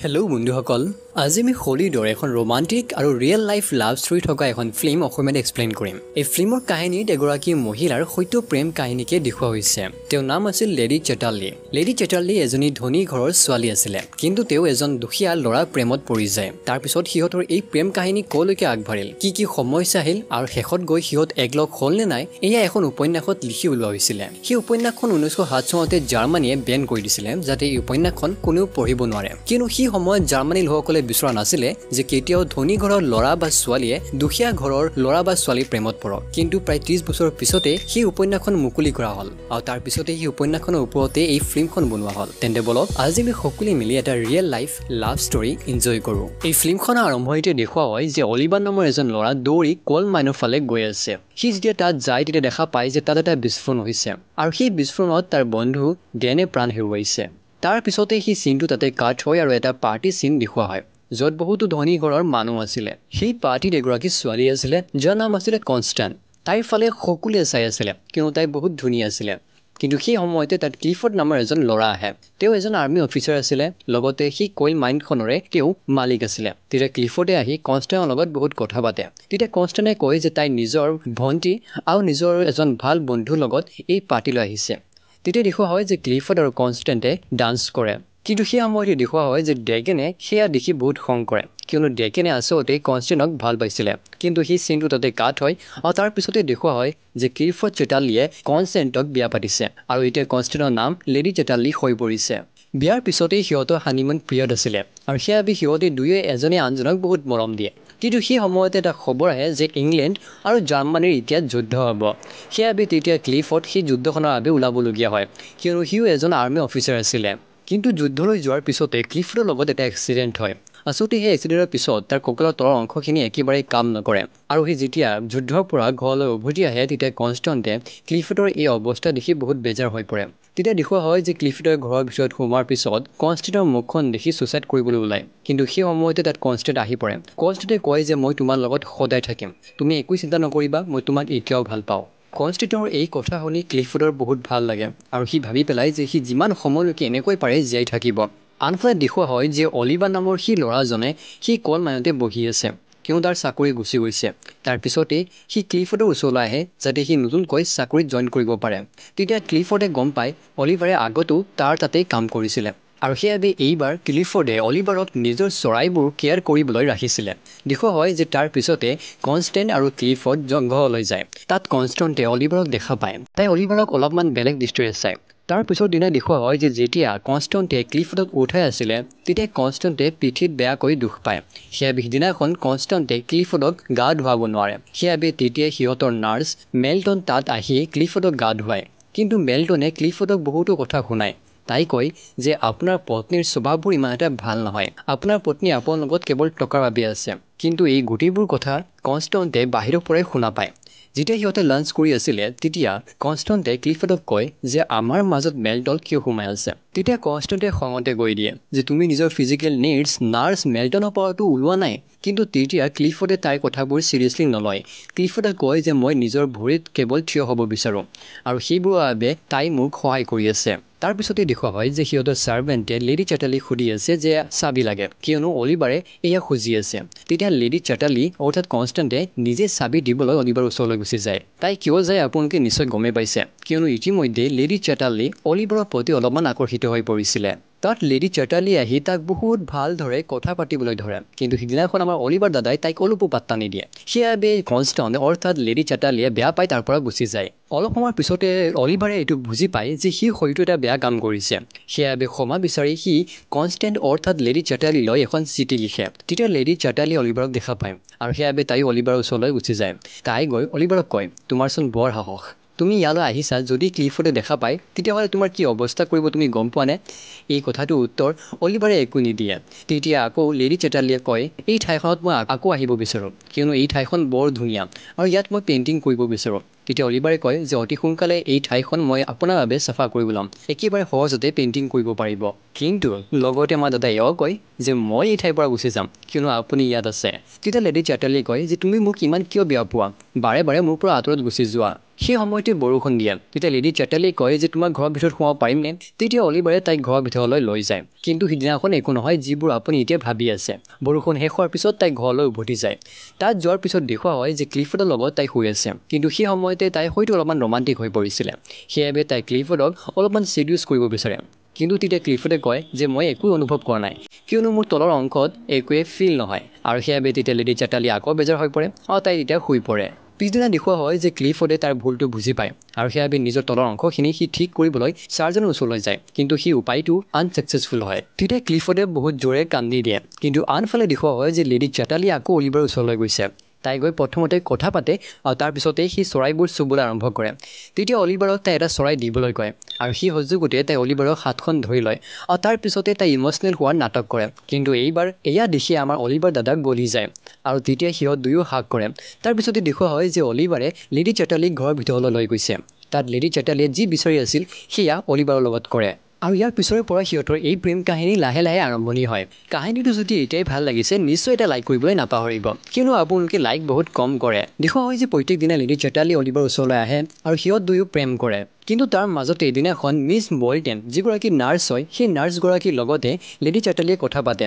hello' বন্ধুসকল আজি আমি হলিডৰ এখন ৰোমান্টিক আৰু ৰিয়েল লাইফ লাভ ষ্টৰী থকা এখন ফিল্ম অসমীয়াত এক্সপ্লেইন কৰিম এই ফিল্মৰ কাহিনীত এগৰাকী মহিলাৰ সৈতে প্ৰেম কাহিনীকে দেখুওৱা হৈছে তেওঁৰ নাম আছিল লেডি চেটাৰ্লি এজনী ধনী ঘৰৰ ছোৱালী আছিল কিন্তু তেওঁ এজন দুখীয়া ল'ৰা প্ৰেমত পৰি যায় তাৰ পিছত সিহঁতৰ এই প্ৰেম কাহিনী কলৈকে আগবাঢ়িল কি সমস্যা আহিল আৰু শেষত গৈ সিহঁত একলগ হ'ল নে নাই এয়া এখন উপন্যাসত লিখি উলোৱা হৈছিল সেই উপন্যাসখন 1907 চনতে জাৰ্মানীয়ে বেন কৰি দিছিল যাতে এই উপন্যাসখন কোনেও পঢ়িব নোৱাৰে কিন্তু সেই সময়ত জাৰ্মানী লোকসকলে বিচৰা নাছিলে যে কেতিয়াও ধনী ঘৰৰ ল'ৰা বা ছোৱালীয়ে দুখীয়া ঘৰৰ ল'ৰা বা ছোৱালী প্ৰেমত পৰক কিন্তু প্ৰায় 30 বছৰৰ পিছতে সেই উপন্যাসখন মুকলি কৰা হ'ল আৰু তাৰ পিছতে সেই উপন্যাসখনৰ ওপৰতে এই ফিল্মখন বনোৱা হ'ল তেন্তে বলক আজি আমি সকলোৱে মিলি এটা real life love story enjoy কৰোঁ এই ফিল্মখনৰ আৰম্ভণিতে দেখুওৱা হয় যে অলিভাৰ নামৰ এজন ল'ৰা দৌৰি কল মাইনৰ ফালে গৈ আছে সি যেতিয়া তাত যায় তেতিয়া দেখা পায় যে তাত এটা বিস্ফোৰণ হৈছে আৰু সেই বিস্ফোৰণত তাৰ বন্ধু ডেনে প্ৰাণ হেৰুৱাইছে তাৰ পিছতে সেই সিনটো তাতে কাট হয় আৰু এটা পাৰ্টি সিন দেখুওৱা হয় য'ত বহুতো ধনী ঘৰৰ মানুহ আছিল সেই পাৰ্টিত এগৰাকী ছোৱালী আছিল যাৰ নাম আছিল কনষ্টেন্ট তাইৰ ফালে সকলোৱে চাই আছিল কিয়নো তাই বহুত ধুনীয়া আছিল কিন্তু সেই সময়তে তাত ক্লিফৰ্ড নামৰ এজন ল'ৰা আহে তেওঁ এজন আৰ্মি অফিচাৰ আছিল লগতে সেই কইল মাইনখনৰে তেওঁ মালিক আছিল তেতিয়া ক্লিফৰ্ডে আহি কনষ্টেন্টৰ লগত বহুত কথা পাতে তেতিয়া কনষ্টেন্টে কয় যে তাই নিজৰ ভণ্টি আৰু নিজৰ এজন ভাল বন্ধুৰ লগত এই পাৰ্টিলৈ আহিছে তেতিয়া দেখুওৱা হয় যে ক্লিফৰ্ড আৰু কনষ্টেন্টে ডান্স কৰে কিন্তু সেই সময়তে দেখুওৱা হয় যে ডেকেনে সেয়া দেখি বহুত খং কৰে কিয়নো ডেকেনে আচলতে কনষ্টেন্টক ভাল পাইছিলে কিন্তু সেই চিনটো তাতে কাট হয় আৰু তাৰ পিছতে দেখুওৱা হয় যে ক্লিফৰ্ড চেটাৰ্লিয়ে কনষ্টেন্টক বিয়া পাতিছে আৰু এতিয়া কনষ্টেন্টৰ নাম লেডি চেটাৰ্লি হৈ পৰিছে বিয়াৰ পিছতেই সিহঁতৰ হানিমুন পিৰিয়ড আছিলে আৰু সেইবাবে সিহঁতে দুয়ো এজনে আনজনক বহুত মৰম দিয়ে কিন্তু সেই সময়তে এটা খবৰ আহে যে ইংলেণ্ড আৰু জাৰ্মানীৰ এতিয়া যুদ্ধ হ'ব সেইবাবে তেতিয়া ক্লিফৰ্ড সেই যুদ্ধখনৰ বাবে ওলাবলগীয়া হয় কিয়নো সিও এজন আৰ্মি অফিচাৰ আছিলে কিন্তু যুদ্ধলৈ যোৱাৰ পিছতে ক্লিফৰ্ডৰ লগত এটা এক্সিডেণ্ট হয় আচলতে সেই এক্সিডেণ্টৰ পিছত তাৰ কঁকালৰ তলৰ অংশখিনি একেবাৰে কাম নকৰে আৰু সি যেতিয়া যুদ্ধৰ পৰা ঘৰলৈ উভতি আহে তেতিয়া কনষ্টেন্টে ক্লিফৰ্ডৰ এই অৱস্থা দেখি বহুত বেজাৰ হৈ পৰে তেতিয়া দেখুওৱা হয় যে ক্লিফৰ্ডৰ ঘৰৰ ভিতৰত সোমোৱাৰ পিছত কনষ্টেন্টৰ মুখখন দেখি ছুইচাইড কৰিবলৈ ওলায় কিন্তু সেই সময়তে তাত কনষ্টেন্ট আহি পৰে কনষ্টেন্টে কয় যে মই তোমাৰ লগত সদায় থাকিম তুমি একো চিন্তা নকৰিবা মই তোমাক এতিয়াও ভাল পাওঁ কনষ্টেন্টৰ এই কথা শুনি ক্লিফৰ্ডৰ বহুত ভাল লাগে আৰু সি ভাবি পেলাই যে সি যিমান সময়লৈকে এনেকৈ পাৰে জীয়াই থাকিব আনফালে দেখুওৱা হয় যে অলিভাৰ নামৰ সেই ল'ৰাজনে সেই কল মাইনতে বহি আছে কিয়নো তাৰ চাকৰি গুচি গৈছে তাৰ পিছতে সি ক্লিফৰ্ডৰ ওচৰলৈ আহে যাতে সি নতুনকৈ চাকৰিত জইন কৰিব পাৰে তেতিয়া ক্লিফৰ্ডে গম পায় অলিভাৰে আগতো তাৰ তাতেই কাম কৰিছিলে আৰু সেইবাবে এইবাৰ ক্লিফৰ্ডে অলিভাৰক নিজৰ চৰাইবোৰ কেয়াৰ কৰিবলৈ ৰাখিছিলে দেখুওৱা হয় যে তাৰ পিছতে কনষ্টেন্ট আৰু ক্লিফৰ্ড জংঘললৈ যায় তাত কনষ্টেন্টে অলিভাৰক দেখা পায় তাই অলিভাৰক অলপমান বেলেগ দৃষ্টিৰে চায় তাৰ পিছৰ দিনা দেখুওৱা হয় যে যেতিয়া কনষ্টেন্টে ক্লিফৰ্ডক উঠাই আছিলে তেতিয়া কনষ্টেন্টে পিঠিত বেয়াকৈ দুখ পায় সেইবাবে সিদিনাখন কনষ্টেন্টে ক্লিফৰ্ডক গা ধুৱাব নোৱাৰে সেইবাবে তেতিয়াই সিহঁতৰ নাৰ্ছ মেলটন তাত আহি ক্লিফৰ্ডক গা ধুৱায় কিন্তু মেলটনে ক্লিফৰ্ডক বহুতো কথা শুনায় তাই কয় যে আপোনাৰ পত্নীৰ স্বভাৱবোৰ ইমান এটা ভাল নহয় আপোনাৰ পত্নী আপোনাৰ লগত কেৱল টকাৰ বাবে আছে কিন্তু এই গোটেইবোৰ কথা কনষ্টেন্টে বাহিৰৰ পৰাই শুনা পায় যেতিয়া সিহঁতে লাঞ্চ কৰি আছিলে তেতিয়া কনষ্টেন্টে ক্লিফৰ্ডক কয় যে আমাৰ মাজত মেলটন কিয় সোমাই আছে তেতিয়া কনষ্টেন্টে খঙতে কৈ দিয়ে যে তুমি নিজৰ ফিজিকেল নিডছ নাৰ্ছ মেলটনৰ পৰাতো ওলোৱা নাই কিন্তু তেতিয়া ক্লিফৰ্ডে তাইৰ কথাবোৰ চিৰিয়াছলি নলয় ক্লিফৰ্ডে কয় যে মই নিজৰ ভৰিত কেৱল থিয় হ'ব বিচাৰোঁ আৰু সেইবোৰৰ বাবে তাই মোক সহায় কৰি আছে তাৰ পিছতে দেখুওৱা হয় যে সিহঁতৰ ছাৰ্ভেণ্টে লেডি চেটাৰ্লিক সুধি আছে যে চাবি লাগে কিয়নো অলিভাৰে এয়া খুজি আছে তেতিয়া লেডি চেটাৰ্লি অৰ্থাৎ কনষ্টেন্টে নিজে চাবি দিবলৈ অলিভাৰৰ ওচৰলৈ গুচি যায় তাই কিয় যায় আপোনালোকে নিশ্চয় গমেই পাইছে কিয়নো ইতিমধ্যে লেডি চেটাৰ্লি অলিভাৰৰ প্ৰতি অলপমান আকৰ্ষিত হৈ পৰিছিলে তাত লেডি চেটাৰ্লি আহি তাক বহুত ভালদৰে কথা পাতিবলৈ ধৰে কিন্তু সিদিনাখন আমাৰ অলিভাৰ দাদাই তাইক অলপো পাত্তা নিদিয়ে সেইবাবে কনষ্টেন্ট অৰ্থাৎ লেডি চেটাৰ্লিয়ে বেয়া পাই তাৰ পৰা গুচি যায় অলপ সময়ৰ পিছতে অলিভাৰে এইটো বুজি পায় যে সি হয়তো এটা বেয়া কাম কৰিছে সেইবাবে ক্ষমা বিচাৰি সি কনষ্টেন্ট অৰ্থাৎ লেডি চেটাৰ্লিলৈ এখন চিঠি লিখে তেতিয়া লেডি চেটাৰ্লি অলিভাৰক দেখা পায় আৰু সেইবাবে তাই অলিভাৰৰ ওচৰলৈ গুচি যায় তাই গৈ অলিভাৰক কয় তোমাৰচোন বৰ সাহস তুমি ইয়ালৈ আহিছা যদি ক্লিফৰ্ডে দেখা পায় তেতিয়াহ'লে তোমাৰ কি অৱস্থা কৰিব তুমি গম পোৱা নে এই কথাটোৰ উত্তৰ অলিভাৰে একো নিদিয়ে তেতিয়া আকৌ লেডি চেটাৰ্লিয়ে কয় এই ঠাইখনত মই আকৌ আহিব বিচাৰোঁ কিয়নো এই ঠাইখন বৰ ধুনীয়া আৰু ইয়াত মই পেইণ্টিং কৰিব বিচাৰোঁ তেতিয়া অলিভাৰে কয় যে অতি সোনকালে এই ঠাইখন মই আপোনাৰ বাবে চাফা কৰিব ল'ম একেবাৰে সহজতে পেইণ্টিং কৰিব পাৰিব কিন্তু লগতে আমাৰ দাদাই এয়াও কয় যে মই এই ঠাইৰ পৰা গুচি যাম কিয়নো আপুনি ইয়াত আছে তেতিয়া লেডি চেটাৰ্লিয়ে কয় যে তুমি মোক ইমান কিয় বেয়া পোৱা বাৰে বাৰে মোৰ পৰা আঁতৰত গুচি যোৱা সেই সময়তে বৰষুণ দিয়ে তেতিয়া লেডি চেটাৰ্লিয়ে কয় যে তোমাৰ ঘৰৰ ভিতৰত সোমাব পাৰিমনে তেতিয়া অলিভাৰে তাইক ঘৰৰ ভিতৰলৈ লৈ যায় কিন্তু সিদিনাখন একো নহয় যিবোৰ আপুনি এতিয়া ভাবি আছে বৰষুণ শেষ হোৱাৰ পিছত তাই ঘৰলৈ উভতি যায় তাত যোৱাৰ পিছত দেখুওৱা হয় যে ক্লিফৰ্ডৰ লগত তাই শুই আছে কিন্তু সেই সময়তে তাই হয়তো অলপমান ৰোমান্টিক হৈ পৰিছিলে সেইবাবে তাই ক্লিফৰ্ডক অলপমান ছিডিউচ কৰিব বিচাৰে কিন্তু তেতিয়া ক্লিফৰ্ডে কয় যে মই একো অনুভৱ কৰা নাই কিয়নো মোৰ তলৰ অংশত একোৱে ফিল নহয় আৰু সেইবাবে তেতিয়া লেডি চেটাৰ্লি আকৌ বেজাৰ হৈ পৰে আৰু তাই তেতিয়া শুই পৰে পিছদিনা দেখুওৱা হয় যে ক্লিফৰ্ডে তাৰ ভুলটো বুজি পায় আৰু সেইবাবে নিজৰ তলৰ অংশখিনি সি ঠিক কৰিবলৈ চাৰ্জনৰ ওচৰলৈ যায় কিন্তু সি উপায়টো আনচাকচেছফুল হয় তেতিয়া ক্লিফৰ্ডে বহুত জোৰে কান্দি দিয়ে কিন্তু আনফালে দেখুওৱা হয় যে লেডি চেটাৰ্লি আকৌ অলিভাৰৰ ওচৰলৈ গৈছে তাই গৈ প্ৰথমতে কথা পাতে আৰু তাৰপিছতেই সি চৰাইবোৰ চুবলৈ আৰম্ভ কৰে তেতিয়া অলিভাৰক তাই এটা চৰাই দিবলৈ কয় আৰু সি সহযোগতে তাই অলিভাৰৰ হাতখন ধৰি লয় আৰু তাৰপিছতে তাই ইম'চনেল হোৱাৰ নাটক কৰে কিন্তু এইবাৰ এয়া দেখি আমাৰ অলিভাৰ দাদাক গলি যায় আৰু তেতিয়া সিহঁত দুয়ো হাক কৰে তাৰপিছতে দেখুওৱা হয় যে অলিভাৰে লেডি চেটাৰ্লিক ঘৰৰ ভিতৰলৈ লৈ গৈছে তাত লেডি চেটাৰ্লিয়ে যি বিচাৰি আছিল সেয়া অলিভাৰৰ লগত কৰে আৰু ইয়াৰ পিছৰে পৰা সিহঁতৰ এই প্ৰেম কাহিনী লাহে লাহে আৰম্ভণি হয় কাহিনীটো যদি এতিয়াই ভাল লাগিছে নিশ্চয় এটা লাইক কৰিবলৈ নাপাহৰিব কিয়নো আপোনালোকে লাইক বহুত কম কৰে দেখুওৱা হয় যে প্ৰত্যেক দিনা লেডি চেটাৰ্লি অলিভাৰৰ ওচৰলৈ আহে আৰু সিহঁত দুয়ো প্ৰেম কৰে কিন্তু তাৰ মাজতে এদিনাখন মিছ বল্টেন যিগৰাকী নাৰ্ছ হয় সেই নাৰ্ছগৰাকীৰ লগতে লেডি চেটাৰ্লিয়ে কথা পাতে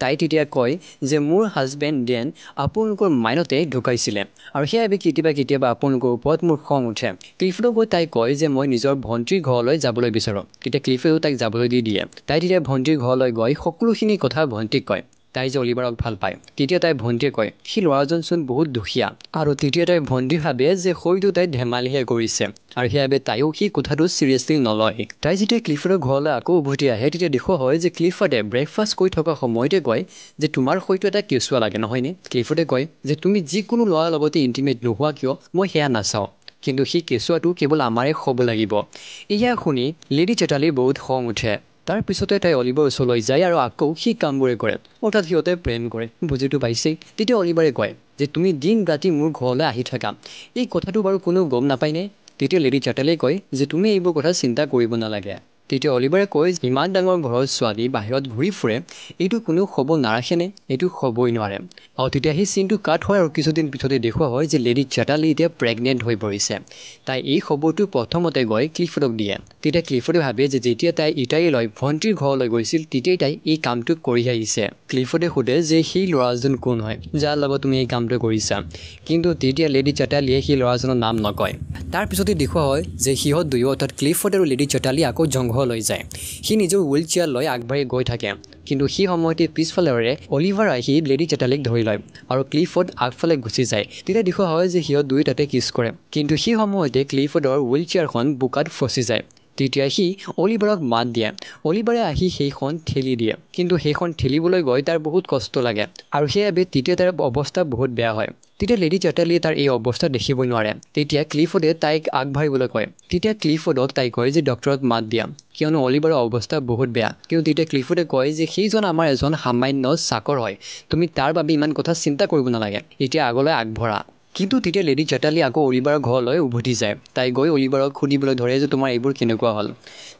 তাই তেতিয়া কয় যে মোৰ হাজবেণ্ড ডেন আপোনালোকৰ মাইনতে ঢুকাইছিলে আৰু সেইবাবে কেতিয়াবা আপোনালোকৰ ওপৰত মোৰ খং উঠে ক্লিফৰ্ডক গৈ তাই কয় যে মই নিজৰ ভণ্টিৰ ঘৰলৈ যাবলৈ বিচাৰোঁ তেতিয়া ক্লিফৰ্ডেও তাইক যাবলৈ দি দিয়ে তাই তেতিয়া ভণ্টিৰ ঘৰলৈ গৈ সকলোখিনি কথা ভণ্টিক কয় তাই যে অলিভাৰক ভাল পায় তেতিয়া তাই ভণ্টিয়ে কয় সি ল'ৰাজনচোন বহুত দুখীয়া আৰু তেতিয়া তাই ভণ্টি ভাবে যে হয়তো তাই ধেমালিহে কৰিছে আৰু সেইবাবে তাইও সেই কথাটো চিৰিয়াছলি নলয় তাই যেতিয়া ক্লিফৰ্ডৰ ঘৰলৈ আকৌ উভতি আহে তেতিয়া দেখুওৱা হয় যে ক্লিফৰ্ডে ব্ৰেকফাষ্ট কৰি থকা সময়তে কয় যে তোমাৰ হয়তো এটা কেঁচুৱা লাগে নহয়নে ক্লিফৰ্ডে কয় যে তুমি যিকোনো ল'ৰাৰ লগতে ইণ্টিমেট নোহোৱা কিয় মই সেয়া নাচাওঁ কিন্তু সেই কেঁচুৱাটো কেৱল আমাৰে হ'ব লাগিব এয়া শুনি লেডি চেটাৰ্লিৰ বহুত খং উঠে তাৰপিছতে তাই অলিভাৰৰ ওচৰলৈ যায় আৰু আকৌ সেই কামবোৰে কৰে অৰ্থাৎ সিহঁতে প্ৰেম কৰে বুজিটো পাইছেই তেতিয়া অলিভাৰে কয় যে তুমি দিন ৰাতি মোৰ ঘৰলৈ আহি থাকা এই কথাটো বাৰু কোনো গম নাপায়নে তেতিয়া লেডি চেটাৰ্লিয়ে কয় যে তুমি এইবোৰ কথা চিন্তা কৰিব নালাগে তেতিয়া অলিভাৰে কয় ইমান ডাঙৰ ঘৰৰ ছোৱালী বাহিৰত ঘূৰি ফুৰে এইটো কোনো খবৰ নাৰাখেনে এইটো হ'বই নোৱাৰে আৰু তেতিয়া সেই চিনটো কাট হয় আৰু কিছুদিন পিছতে দেখুওৱা হয় যে লেডি চেটাৰ্লি এতিয়া প্ৰেগনেণ্ট হৈ পৰিছে তাই এই খবৰটো প্ৰথমতে গৈ ক্লিফৰ্ডক দিয়ে তেতিয়া ক্লিফৰ্ডে ভাবে যে যেতিয়া তাই ইটালীলৈ ভণ্টিৰ ঘৰলৈ গৈছিল তেতিয়াই তাই এই কামটো কৰি আহিছে ক্লিফৰ্ডে সোধে যে সেই ল'ৰাজন কোন হয় যাৰ লগত তুমি এই কামটো কৰিছা কিন্তু তেতিয়া লেডি চেটাৰ্লিয়ে সেই ল'ৰাজনৰ নাম নকয় তাৰপিছতে দেখুওৱা হয় যে সিহঁত দুয়ো অৰ্থাৎ ক্লিফৰ্ড আৰু লেডি চেটাৰ্লি আকৌ জংঘললৈ যায় সি নিজৰ হুইল চেয়াৰ লৈ আগবাঢ়ি গৈ থাকে কিন্তু সেই সময়তে পিছফালেৰে অলিভাৰ আহি লেডি চেটাৰ্লিক ধৰি লয় আৰু ক্লিফৰ্ড আগফালে গুচি যায় তেতিয়া দেখুওৱা হয় যে সিহঁত দুয়ো তাতে কিছ কৰে কিন্তু সেই সময়তে ক্লিফৰ্ডৰ হুইল চেয়াৰখন বোকাত ফচি যায় তেতিয়া সি অলিভাৰক মাত দিয়ে অলিভাৰে আহি সেইখন ঠেলি দিয়ে কিন্তু সেইখন ঠেলিবলৈ গৈ তাৰ বহুত কষ্ট লাগে আৰু সেইবাবে তেতিয়া তাৰ অৱস্থা বহুত বেয়া হয় তেতিয়া লেডি চেটাৰ্লিয়ে তাৰ এই অৱস্থা দেখিবই নোৱাৰে তেতিয়া ক্লিফৰ্ডে তাইক আগবাঢ়িবলৈ কয় তেতিয়া ক্লিফৰ্ডক তাই কয় যে ডক্টৰক মাত দিয়া কিয়নো অলিভাৰৰ অৱস্থা বহুত বেয়া কিন্তু তেতিয়া ক্লিফৰ্ডে কয় যে সেইজন আমাৰ এজন সামান্য চাকৰ হয় তুমি তাৰ বাবে ইমান কথা চিন্তা কৰিব নালাগে এতিয়া আগলৈ আগবঢ়া কিন্তু তেতিয়া লেডি চেটাৰ্লি আকৌ অলিভাৰৰ ঘৰলৈ উভতি যায় তাই গৈ অলিভাৰক সুধিবলৈ ধৰে যে তোমাৰ এইবোৰ কেনেকুৱা হ'ল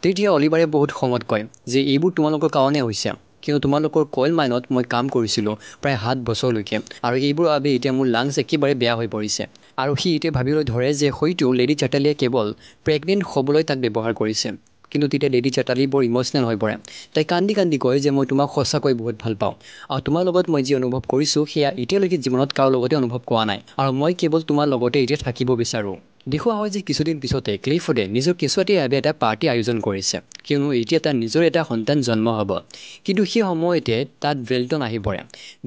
তেতিয়া অলিভাৰে বহুত খঙত কয় যে এইবোৰ তোমালোকৰ কাৰণে হৈছে কিয়নো তোমালোকৰ কইল মাইনত মই কাম কৰিছিলোঁ প্ৰায় 7 বছৰলৈকে আৰু এইবোৰৰ বাবে এতিয়া মোৰ লাংছ একেবাৰে বেয়া হৈ পৰিছে আৰু সি এতিয়া ভাবিবলৈ ধৰে যে হয়তো লেডি চেটাৰ্লিয়ে কেৱল প্ৰেগনেণ্ট হ'বলৈ তাক ব্যৱহাৰ কৰিছে কিন্তু তেতিয়া লেডি চেটাৰ্লি বৰ ইম'চনেল হৈ পৰে তাই কান্দি কান্দি কয় যে মই তোমাক সঁচাকৈ বহুত ভাল পাওঁ আৰু তোমাৰ লগত মই যি অনুভৱ কৰিছোঁ সেয়া এতিয়ালৈকে জীৱনত কাৰো লগতে অনুভৱ কৰা নাই আৰু মই কেৱল তোমাৰ লগতে এতিয়া থাকিব বিচাৰোঁ দেখুওৱা হয় যে কিছুদিন পিছতে ক্লিফৰ্ডে নিজৰ কেঁচুৱাটিৰ বাবে এটা পাৰ্টি আয়োজন কৰিছে কিয়নো এতিয়া তাৰ নিজৰ এটা সন্তান জন্ম হ'ব কিন্তু সেই সময়তে তাত ভেল্টন আহি পৰে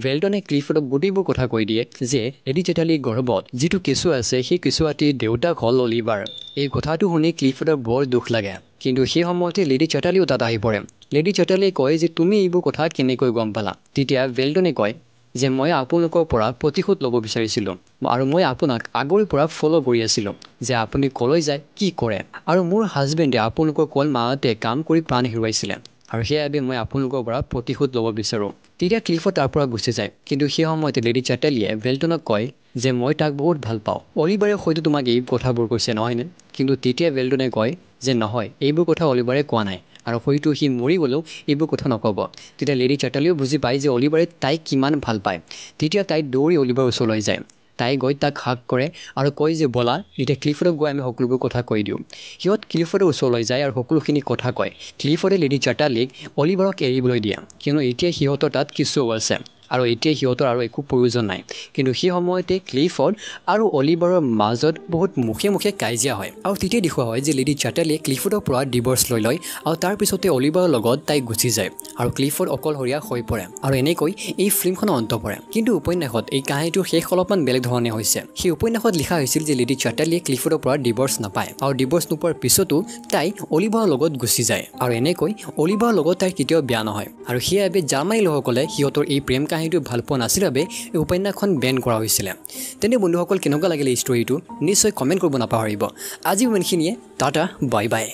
ভেল্টনে ক্লিফৰ্ডক গোটেইবোৰ কথা কৈ দিয়ে যে লেডি চেটাৰ্লিৰ গৰ্ভত যিটো কেঁচুৱা আছে সেই কেঁচুৱাটিৰ দেউতাক হ'ল অলিভাৰ এই কথাটো শুনি ক্লিফৰ্ডৰ বৰ দুখ লাগে কিন্তু সেই সময়তে লেডি চেটাৰ্লিও তাত আহি পৰে লেডি চেটাৰ্লিয়ে কয় যে তুমি এইবোৰ কথা কেনেকৈ গম পালা তেতিয়া ভেল্টনে কয় যে মই আপোনালোকৰ পৰা প্ৰতিশোধ ল'ব বিচাৰিছিলোঁ আৰু মই আপোনাক আগৰে পৰা ফ'ল' কৰি আছিলোঁ যে আপুনি ক'লৈ যায় কি কৰে আৰু মোৰ হাজবেণ্ডে আপোনালোকৰ কল মাহঁতে কাম কৰি প্ৰাণ হেৰুৱাইছিলে আৰু সেইবাবে মই আপোনালোকৰ পৰা প্ৰতিশোধ ল'ব বিচাৰোঁ তেতিয়া ক্লিফৰ্ড তাৰ পৰা গুচি যায় কিন্তু সেই সময়তে লেডি চেটাৰ্লিয়ে ভেল্টনক কয় যে মই তাক বহুত ভাল পাওঁ অলিভাৰে হয়তো তোমাক এই কথাবোৰ কৈছে নহয়নে কিন্তু তেতিয়া ভেল্টনে কয় যে নহয় এইবোৰ কথা অলিভাৰে কোৱা নাই আৰু হয়তো সি মৰি গ'লেও এইবোৰ কথা নক'ব তেতিয়া লেডি চেটাৰ্লিও বুজি পায় যে অলিভাৰে তাইক কিমান ভাল পায় তেতিয়া তাই দৌৰি অলিভাৰৰ ওচৰলৈ যায় তাই গৈ তাক হাক কৰে আৰু কয় যে বলা এতিয়া ক্লিফৰ্ডক গৈ আমি সকলোবোৰ কথা কৈ দিওঁ সিহঁত ক্লিফৰ্ডৰ ওচৰলৈ যায় আৰু সকলোখিনি কথা কয় ক্লিফৰ্ডে লেডি চাৰ্টাৰলিক অলিভাৰক এৰিবলৈ দিয়ে কিয়নো এতিয়া সিহঁতৰ তাত কিছু আছে আৰু এতিয়া সিহঁতৰ আৰু একো প্ৰয়োজন নাই কিন্তু সেই সময়তে ক্লিফৰ্ড আৰু অলিভাৰৰ মাজত বহুত মুখে মুখে কাজিয়া হয় আৰু তেতিয়া দেখুওৱা হয় যে লেডি চাৰ্টাৰলিয়ে ক্লিফৰ্ডৰ পৰা ডিভৰ্চ লৈ লয় আৰু তাৰ পিছতে অলিভাৰৰ লগত তাই গুচি যায় আৰু ক্লিফৰ্ড অকলশৰীয়া হৈ পৰে আৰু এনেকৈ এই ফিল্মখনৰ অন্ত পৰে কিন্তু উপন্যাসত এই কাহিনীটোৰ শেষ অলপমান বেলেগ ধৰণে হৈছে সেই উপন্যাসত লিখা হৈছিল যে লেডি চাৰ্টাৰলিয়ে ক্লিফৰ্ডৰ পৰা ডিভৰ্চ নাপায় আৰু ডিভৰ্চ নোপোৱাৰ পিছতো তাই অলিভাৰৰ লগত গুচি যায় আৰু এনেকৈ অলিভাৰৰ লগত তাইৰ কেতিয়াও বেয়া নহয় আৰু সেইবাবে জাৰ্মানী লোকসকলে সিহঁতৰ এই প্ৰেম কাহিনীটো ভাল পোৱা নাছিল বাবে এই উপন্যাসখন বেন কৰা হৈছিলে তেনে বন্ধুসকল কেনেকুৱা লাগিলে এই ষ্টৰীটো নিশ্চয় কমেণ্ট কৰিব নাপাহৰিব আজি ইমানখিনিয়ে টাটা বাই বাই